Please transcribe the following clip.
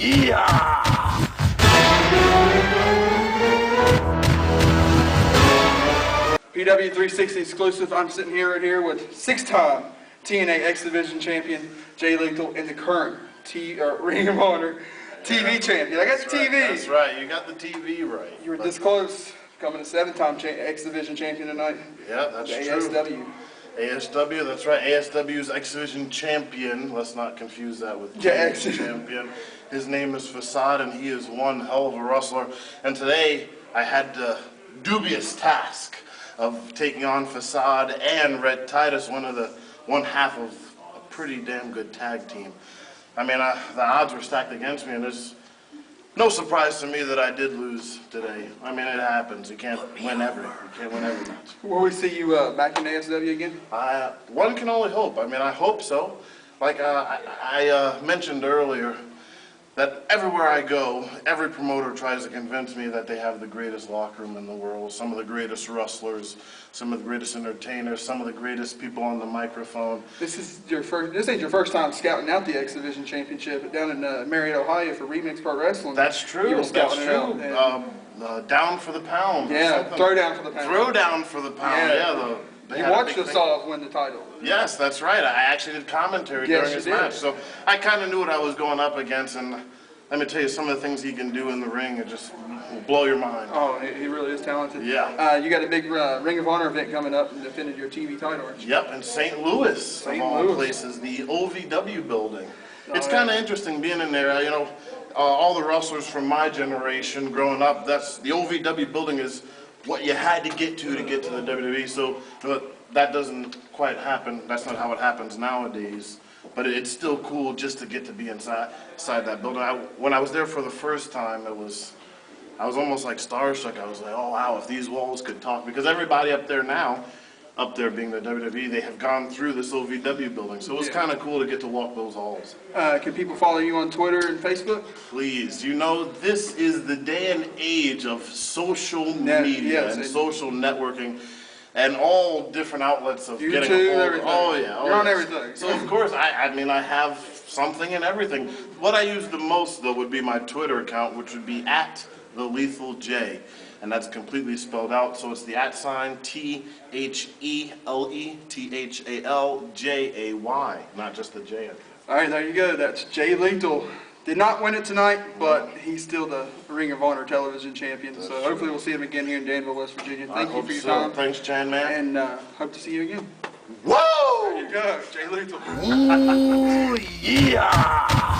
Yeah! PW360 exclusive. I'm sitting here right here with six-time TNA X Division champion Jay Lethal and the current Ring of Honor TV champion. I got the TV. That's right. You got the TV right. You were this close, becoming a seven-time X Division champion tonight. Yeah, that's the true. ASW. ASW, that's right. ASW's X Division champion. Let's not confuse that with champion. His name is Facade, and he is one hell of a wrestler. And today, I had the dubious task of taking on Facade and Red Titus, one half of a pretty damn good tag team. I mean, the odds were stacked against me, and there's no surprise to me that I did lose today. I mean, it happens. You can't win every match. Will we see you back in ASW again? One can only hope. I mean, I hope so. Like I mentioned earlier, that everywhere I go, every promoter tries to convince me that they have the greatest locker room in the world, some of the greatest wrestlers, some of the greatest entertainers, some of the greatest people on the microphone. This ain't your first time scouting out the X Division Championship down in Marietta, Ohio for Remix Pro Wrestling. That's true. That's true. Down for the pound. Yeah, throw down for the pound. Throw down for the pound. Yeah. You watched us all win the title. Yes, that's right. I actually did commentary during his match, so I kind of knew what I was going up against, and let me tell you, some of the things he can do in the ring, it just will blow your mind. Oh, he really is talented. Yeah. You got a big Ring of Honor event coming up and defended your TV title, aren't you? Yep, in St. Louis, of all places, the OVW building. It's kind of interesting being in there. You know, all the wrestlers from my generation growing up, the OVW building is what you had to get to the WWE, so that doesn't quite happen. That's not how it happens nowadays. But it's still cool just to get to be inside that building. When I was there for the first time, I was almost like starstruck. I was like, oh wow, if these walls could talk. Because everybody up there now, up there being the WWE, they have gone through this OVW building. So it was kind of cool to get to walk those halls. Can people follow you on Twitter and Facebook? Please. You know, this is the day and age of social media and social networking. And all different outlets of YouTube, getting a hold. Everything. Oh yeah, you're on everything. So of course, I mean, I have something and everything. What I use the most though would be my Twitter account, which would be @TheLethalJ, and that's completely spelled out. So it's the @TheLethalJay, not just the J. All right, there you go. That's Jay Lethal. Did not win it tonight, but he's still the Ring of Honor television champion. So hopefully we'll see him again here in Danville, West Virginia. Thank you for your time. Thanks, Chan, man. And hope to see you again. Whoa! There you go, Jay Lethal. Ooh, yeah!